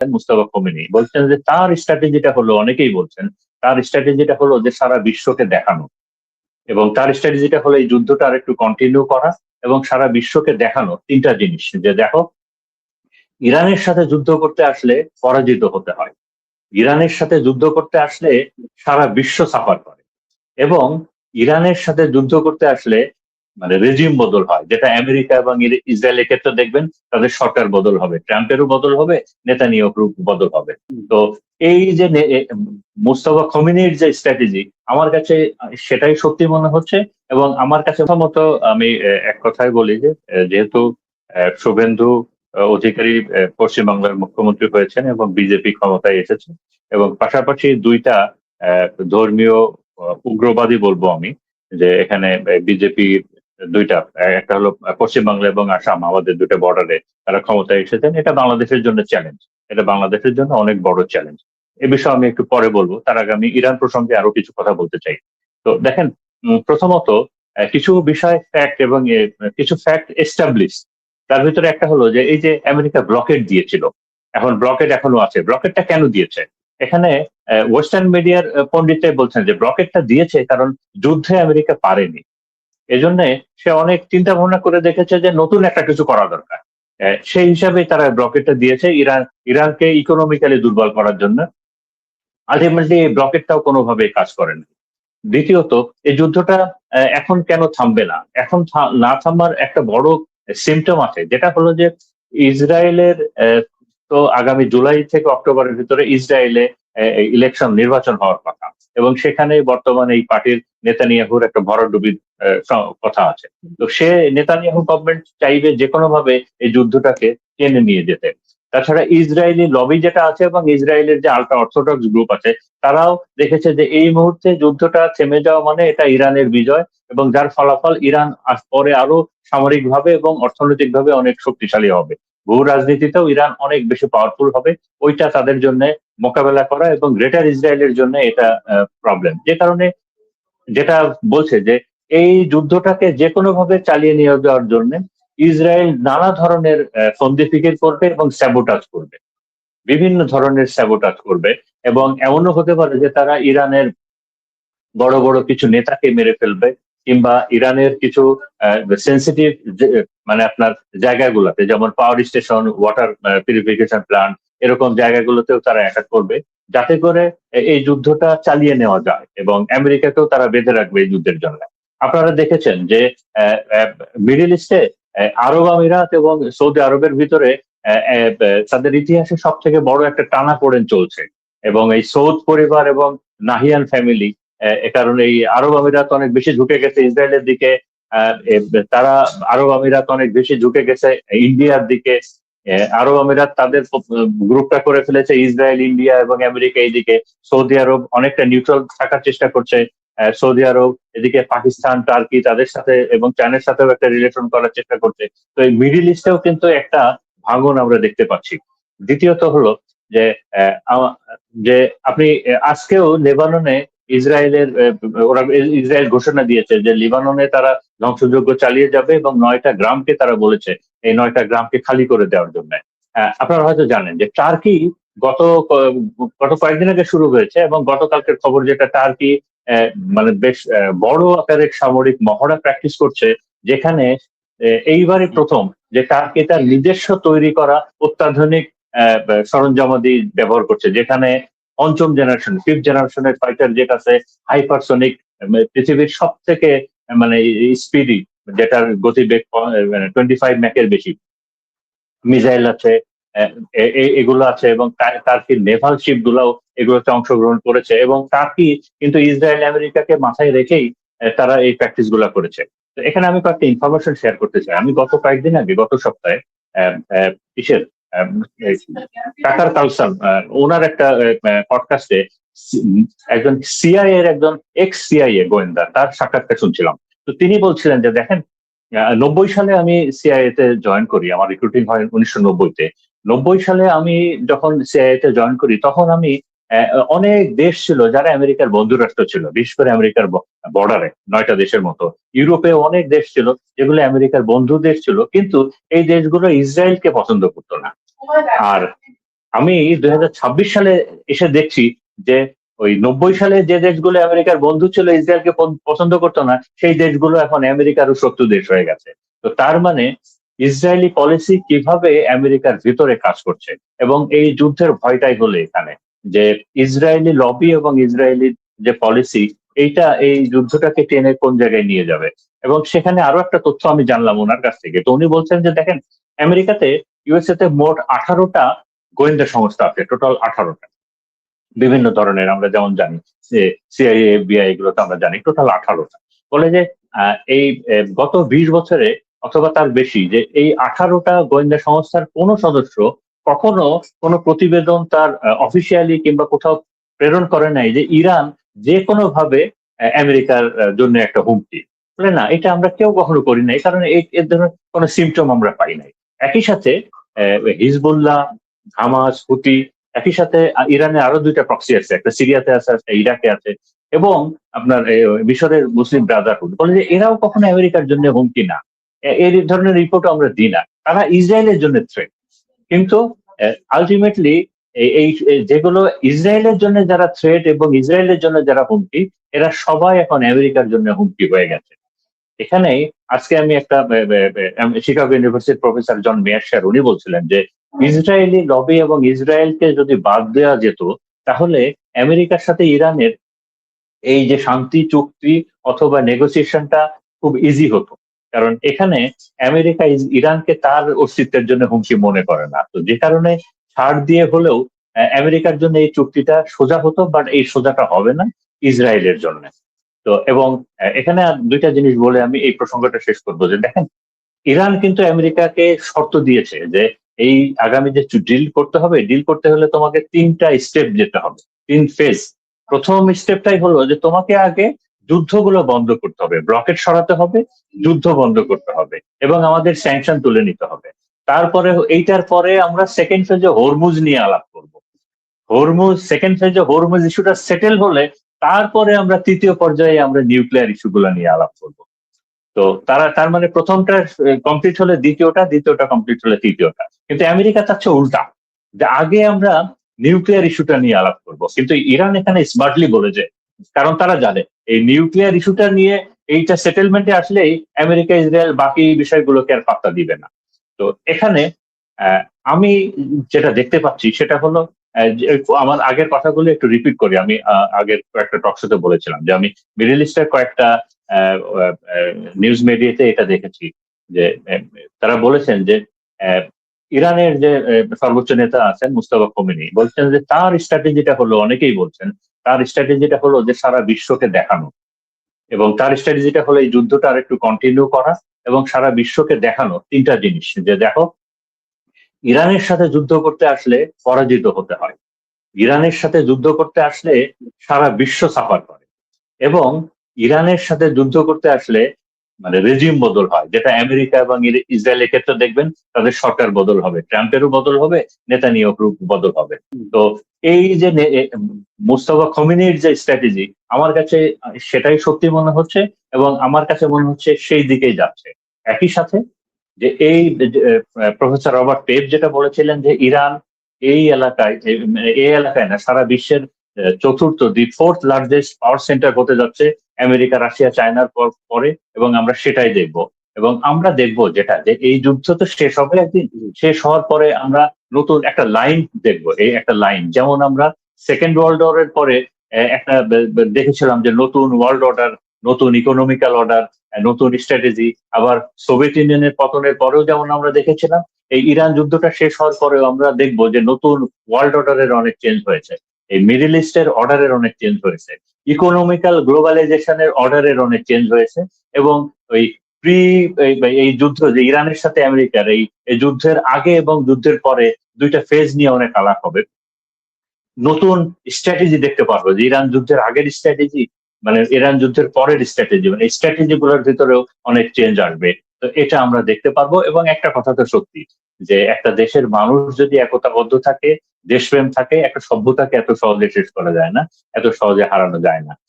Mustafa Khomeini বলছেন যে তার স্ট্র্যাটেজিটা হলো, অনেকেই বলছেন তার স্ট্র্যাটেজিটা হলো যে সারা বিশ্বকে দেখানো, এবং তার স্ট্র্যাটেজিটা হলো এই যুদ্ধটা আর একটু কন্টিনিউ করা এবং সারা বিশ্বকে দেখানো তিনটা জিনিস, যে দেখো ইরানের সাথে যুদ্ধ করতে আসলে পরাজিত হতে হয়, ইরানের সাথে যুদ্ধ করতে আসলে সারা বিশ্ব সাফার করে, এবং ইরানের সাথে যুদ্ধ করতে আসলে মানে রেজিম বদল হয়, যেটা আমেরিকা এবং ইসরায়েলের ক্ষেত্রে দেখবেন তাদের সরকার বদল হবে, ট্রাম্পেরও বদল হবে, নেতানিয়াহুর বদল হবে। তো এই যে মুস্তফা খমিনির যে স্ট্র্যাটেজি, আমার কাছে সেটাই সত্যি মনে হচ্ছে। এবং আমার কাছে প্রথমত আমি এক কথায় বলি যে যেহেতু শুভেন্দু অধিকারী পশ্চিমবাংলার মুখ্যমন্ত্রী হয়েছেন এবং বিজেপি ক্ষমতায় এসেছে, এবং পাশাপাশি দুইটা ধর্মীয় উগ্রবাদী বলবো আমি, যে এখানে বিজেপি দুইটা, একটা হলো পশ্চিমবাংলা এবং আসাম, আমাদের দুটো বর্ডারে তারা ক্ষমতায় এসেছেন, এটা বাংলাদেশের জন্য চ্যালেঞ্জ, এটা বাংলাদেশের জন্য অনেক বড় চ্যালেঞ্জ। এ বিষয়ে আমি একটু পরে বলবো, তার আগে আমি ইরান প্রসঙ্গে আরো কিছু কথা বলতে চাই। তো দেখেন, প্রথমত কিছু বিষয় ফ্যাক্ট এবং কিছু ফ্যাক্ট এস্টাবলিশ। তার ভিতরে একটা হলো যে এই যে আমেরিকা ব্লকেট দিয়েছিল, এখন ব্লকেট এখনো আছে, ব্লকেটটা কেন দিয়েছে? এখানে ওয়েস্টার্ন মিডিয়ার পণ্ডিতরাই বলছেন যে ব্লকেটটা দিয়েছে কারণ যুদ্ধে আমেরিকা পারেনি, এজন্য সে অনেক চিন্তা ভাবনা করে দেখেছে যে নতুন একটা কিছু করা দরকার। সেই হিসাবে তারা ব্লকেটটা দিয়েছে ইরানকে ইকোনমিক্যালি দুর্বল করার জন্য। আলটিমেটলি এই ব্লকেটটাও কোনোভাবেই কাজ করে না। দ্বিতীয়ত, এই যুদ্ধটা এখন কেন থামবে না? এখন না থামার একটা বড় সিমটম আছে, যেটা হলো যে ইসরায়েলের তো আগামী জুলাই থেকে অক্টোবরের ভিতরে ইসরায়েলে ইলেকশন নির্বাচন হওয়ার কথা, এবং সেখানে বর্তমানে এই পার্টির নেতানিয়াহুর একটা ভরাডুবির কথা আছে। তো সে নেতানিয়াহু গভর্নমেন্ট চাইবে যে কোনো ভাবে এই যুদ্ধটাকে টেনে নিয়ে যেতে। তাছাড়া ইসরায়েলি লবি যেটা আছে এবং ইসরায়েলের যে আলট্রা অর্থোডক্স গ্রুপ আছে, তারাও দেখেছে যে এই মুহূর্তে যুদ্ধটা থেমে যাওয়া মানে এটা ইরানের বিজয়, এবং যার ফলাফল ইরান পরে আরো সামরিকভাবে এবং অর্থনৈতিকভাবে অনেক শক্তিশালী হবে, ভূ রাজনীতিতেও ইরান অনেক বেশি পাওয়ারফুল হবে। ওইটা তাদের জন্য মোকাবেলা করা, এবং গ্রেটার ইসরায়েলের জন্য এটা প্রবলেম, যে কারণে যেটা বলছে যে এই যুদ্ধটাকে যে কোনো ভাবে চালিয়ে নিয়ে যাওয়ার জন্য ইসরায়েল নানা ধরনের ফন্দি ফিকির করবে এবং স্যাবোটাজ করবে, বিভিন্ন ধরনের স্যাবোটাজ করবে। এবং এমনও হতে পারে যে তারা ইরানের বড় বড় কিছু নেতাকে মেরে ফেলবে, কিংবা ইরানের কিছু সেন্সিটিভ মানে আপনার জায়গাগুলোতে, যেমন power station, water purification plant, এরকম জায়গাগুলোতেও তারা অ্যাটাক করবে, যাতে করে এই যুদ্ধটা চালিয়ে নেওয়া যায়, এবং আমেরিকাকেও তারা বেঁধে রাখবে এই যুদ্ধের জন্য। আপনারা দেখেছেন যে মিডল ইস্টে আরব আমিরাত এবং সৌদি আরবের ভিতরে তাদের ইতিহাসে সব থেকে বড় একটা টানাপোড়েন চলছে, এবং এই সৌদ পরিবার এবং নাহিয়ান ফ্যামিলি, এ কারণে এই আরব আমিরাত অনেক বেশি ঝুঁকে গেছে ইসরায়েলের দিকে। তারা আরব আমিরাত অনেক বেশি ঝুঁকে গেছে ইন্ডিয়ার দিকে। আরব আমিরাত তাদের গ্রুপটা করে ফেলেছে ইসরায়েল, ইন্ডিয়া এবং আমেরিকা এইদিকে। সৌদি আরব অনেকটা নিউট্রাল থাকার চেষ্টা করছে। সৌদি আরব এদিকে পাকিস্তান, টার্কি তাদের সাথে এবং চায়নার সাথেও একটা রিলেশন করার চেষ্টা করছে। তো এই মিডিল ইস্টেও কিন্তু একটা ভাঙন আমরা দেখতে পাচ্ছি। দ্বিতীয়ত হলো যে যে আপনি আজকেও লেবাননে ইসরায়েলের ওরা ইসরায়েল ঘোষণা দিয়েছে যে লিবাননে তারা ধ্বংসযজ্ঞ চালিয়ে যাবে, এবং 9টা গ্রামকে তারা বলেছে এই 9টা গ্রামকে খালি করে দেওয়ার জন্য। আপনারা হয়তো জানেন যে টার্কি গত গত কয়েকদিন আগে শুরু হয়েছে, এবং গতকালকের খবর যেটা টার্কি মানে বেশ বড় আকারের সামরিক মহড়া প্র্যাকটিস করছে, যেখানে এইবারই প্রথম যে টার্কি তার নিজস্ব তৈরি করা অত্যাধুনিক সরঞ্জামাদি ব্যবহার করছে, যেখানে পঞ্চম জেনারেশন, ফিফথ জেনারেশনের ফাইটার জেট আছে, হাইপারসোনিক, পৃথিবীর সব থেকে মানে স্পিডি, যেটার গতিবেগ 25 ম্যাকের বেশি মিসাইল আছে, এগুলো আছে, এবং টার্কির নেভাল শিপ গুলাও এগুলোতে অংশগ্রহণ করেছে, এবং টার্কি কিন্তু ইসরায়েল আমেরিকাকে মাথায় রেখেই তারা এই প্র্যাকটিস গুলা করেছে। তো এখানে আমি কয়েকটা ইনফরমেশন শেয়ার করতে চাই। আমি গত কয়েকদিন আগে, গত সপ্তাহে কিসের টাকার কালসান ওনার একটা পডকাস্টে একজন সিআইএ এর একজন এক্স সিআইএ গোয়েন্দা তার সাক্ষাৎকার শুনছিলাম। তো তিনি বলছিলেন যে দেখেন, 90 সালে আমি সিআইএ তে জয়েন করি, আমার রিক্রুটিং হয় 1990-তে। 90 সালে আমি যখন সিআইএ তে জয়েন করি, তখন আমি অনেক দেশ ছিল যারা আমেরিকার বন্ধু রাষ্ট্র ছিল, বিশেষ করে আমেরিকার বর্ডারে 9টা দেশের মতো। ইউরোপে অনেক দেশ ছিল যেগুলো আমেরিকার বন্ধু দেশ ছিল, কিন্তু এই দেশগুলো ইসরায়েলকে পছন্দ করতো না। আর আমি 2026 সালে এসে দেখছি যে ওই 90 সালে যে দেশগুলো আমেরিকার বন্ধু ছিল, ইসরায়েলকে পছন্দ করতো না, সেই দেশগুলো এখন আমেরিকারও শত্রু দেশ হয়ে গেছে। তো তার মানে ইসরায়েলি পলিসি কিভাবে আমেরিকার ভিতরে কাজ করছে, এবং এই যুদ্ধের ভয়টাই হলো এখানে যে ইসরায়েলি লবি এবং ইসরায়েলি যে পলিসি, এইটা এই যুদ্ধটাকে টেনে কোন জায়গায় নিয়ে যাবে। এবং সেখানে আরো একটা তথ্য আমি জানলাম ওনার কাছ থেকে। তো উনি বলছেন যে দেখেন, আমেরিকাতে, ইউএসএ তে মোট 18টা গোয়েন্দা সংস্থা আছে, টোটাল 18টা, বিভিন্ন ধরনের, আমরা যেমন জানি যে সিআইএ, এফবিআই, এগুলো তো আমরা জানি, টোটাল 18টা। বলে যে এই গত 20 বছরে অথবা তার বেশি, যে এই 18টা গোয়েন্দা সংস্থার কোনো সদস্য কখনো কোনো প্রতিবেদন তার অফিসিয়ালি কিংবা কোথাও প্রেরণ করে নাই যে ইরান যে কোনো ভাবে আমেরিকার জন্য একটা হুমকি। বলে না, এটা আমরা কেউ কখনো করি নাই, কারণ এর ধরনের কোনো সিমটম আমরা পাই নাই। একই সাথে হিজবুল্লাহ, হামাস, হুতি, একই সাথে ইরানের আরো 2টা প্রক্সি আছে, একটা সিরিয়াতে আছে, একটা ইরাকে আছে, এবং আপনার মিশরের মুসলিম ব্রাদারহুড। বলে যে এরাও কখনো আমেরিকার জন্য হুমকি না, এই ধরনের রিপোর্ট আমরা দিই না, তারা ইসরায়েলের জন্য থ্রেট। কিন্তু আলটিমেটলি এই যেগুলো ইসরায়েলের জন্য যারা থ্রেট এবং ইসরায়েলের জন্য যারা হুমকি, এরা সবাই এখন আমেরিকার জন্য হুমকি হয়ে গেছে। এখানে আজকে আমি একটা শিকাগো ইউনিভার্সিটির প্রফেসর জন মেয়ারশার, উনি বলছিলেন যে ইসরায়েলি লবি এবং ইসরায়েলকে যদি বাদ দেওয়া যেত, তাহলে আমেরিকার সাথে ইরানের এই যে শান্তি চুক্তি অথবা নেগোসিয়েশনটা খুব ইজি হতো। কারণ এখানে আমেরিকা ইরানকে তার অস্তিত্বের জন্য হুমকি মনে করে না, তো যে কারণে ছাড় দিয়ে হলেও আমেরিকার জন্য এই চুক্তিটা সোজা হতো, বাট এই সোজাটা হবে না ইসরায়েলের জন্য। তো এবং এখানে আর 2টা জিনিস বলে আমি এই প্রসঙ্গটা শেষ করবো, যে দেখেন, ইরান কিন্তু আমেরিকাকে শর্ত দিয়েছে যে এই আগামী যে ডিল করতে হবে, ডিল করতে হলে তোমাকে 3টা স্টেপ যেতে হবে, 3 ফেজ। প্রথম স্টেপটাই হলো যে তোমাকে আগে যুদ্ধগুলো বন্ধ করতে হবে, ব্লকেট সরাতে হবে, যুদ্ধ বন্ধ করতে হবে, এবং আমাদের স্যাংশন তুলে নিতে হবে। তারপরে এইটার পরে আমরা সেকেন্ড ফেজে হরমুজ নিয়ে আলাপ করব। হরমুজ সেকেন্ড ফেজে হরমুজ ইস্যুটা সেটেল হলে তারপরে আমরা 3য় পর্যায়ে আমরা নিউক্লিয়ার ইস্যুগুলো নিয়ে আলাপ করব। তো তার মানে প্রথমটা কমপ্লিট হলে দ্বিতীয়টা, দ্বিতীয়টা কমপ্লিট হলে তৃতীয়টা। কিন্তু আমেরিকা চাচ্ছে উল্টা, যে আগে আমরা নিউক্লিয়ার ইস্যুটা নিয়ে আলাপ করব। কিন্তু ইরান এখানে স্মার্টলি বলেছে, কারণ তারা জানে এই নিউক্লিয়ার ইস্যুটা নিয়ে এইটা সেটেলমেন্টে আসলেই আমেরিকা, ইসরায়েল বাকি বিষয়গুলোকে আর পাত্তা দিবে না। তো এখানে আহ, আমি যেটা দেখতে পাচ্ছি সেটা হলো, আমার আগের কথাগুলো একটু রিপিট করি। আমি আগের কয়েকটা টক শোতে বলেছিলাম যে আমি মিডল ইস্টের কয়েকটা নিউজ মিডিয়াতে এটা দেখেছি যে তারা বলেছেন যে আহ, ইরানের যে সর্বোচ্চ নেতা আছেন মুস্তাফা খোমেনি, বলছেন যে তার স্ট্র্যাটেজিটা হলো, অনেকেই বলছেন তার স্ট্র্যাটেজিটা হলো যে সারা বিশ্বকে দেখানো, এবং তার স্ট্র্যাটেজিটা হলো এই যুদ্ধটা আর একটু কন্টিনিউ করা এবং সারা বিশ্বকে দেখানো 3টা জিনিস, যে দেখো, ইরানের সাথে যুদ্ধ করতে আসলে পরাজিত হতে হয়, ইরানের সাথে যুদ্ধ করতে আসলে সারা বিশ্ব সাফার করে, এবং ইরানের সাথে যুদ্ধ করতে আসলে মানে রেজিম বদল হয়, যেটা আমেরিকা এবং ইসরায়েলের ক্ষেত্রে দেখবেন তাদের সরকার বদল হবে, ট্রাম্পেরও বদল হবে, নেতানিয়াহুর বদল হবে। তো এই যে মুস্তফা খমিনির যে স্ট্র্যাটেজি, আমার কাছে সেটাই সত্যি মনে হচ্ছে, এবং আমার কাছে মনে হচ্ছে সেই দিকেই যাচ্ছে। একই সাথে যে এই প্রফেসর রবার্ট পেপ যেটা বলেছিলেন যে ইরান এই এলাকায়, এই এলাকায় না, সারা বিশ্বের চতুর্থ, দি ফোর্থ লার্জেস্ট পাওয়ার সেন্টার হতে যাচ্ছে আমেরিকা, রাশিয়া, চায়নার পরে, এবং আমরা সেটাই দেখব। এবং আমরা দেখব যেটা, যে এই যুদ্ধ তো শেষ হবে একদিন, শেষ হওয়ার পরে আমরা নতুন একটা লাইন দেখব, এই একটা লাইন, যেমন আমরা সেকেন্ড ওয়ার্ল্ড ওয়ারের পরে একটা দেখেছিলাম যে নতুন ওয়ার্ল্ড অর্ডার, নতুন ইকোনমিক্যাল অর্ডার, নতুন স্ট্র্যাটেজি। আবার সোভিয়েত ইউনিয়নের পতনের পরেও যেমন আমরা দেখেছিলাম, এই ইরান যুদ্ধটা শেষ হওয়ার পরেও আমরা দেখবো যে নতুন ওয়ার্ল্ড অর্ডারের অনেক চেঞ্জ হয়েছে, এই মিডল ইস্টের অর্ডারের অনেক চেঞ্জ হয়েছে, ইকোনমিক্যাল গ্লোবালাইজেশনের অর্ডারের অনেক চেঞ্জ হয়েছে। এবং ওই প্রি এই যুদ্ধ যে ইরানের সাথে আমেরিকার, এই যুদ্ধের আগে এবং যুদ্ধের পরে 2টা ফেজ নিয়ে অনেক আলাপ হবে। নতুন স্ট্র্যাটেজি দেখতে পারবো, যে ইরান যুদ্ধের আগের স্ট্র্যাটেজি, মানে ইরান যুদ্ধের পরের স্ট্র্যাটেজি, মানে এই স্ট্র্যাটেজি গুলোর ভিতরেও অনেক চেঞ্জ আসবে। তো এটা আমরা দেখতে পারবো। এবং একটা কথা তো সত্যি, যে একটা দেশের মানুষ যদি একতাবদ্ধ থাকে, দেশপ্রেম থাকে, একটা সভ্যতাকে এত সহজে শেষ করা যায় না, এত সহজে হারানো যায় না।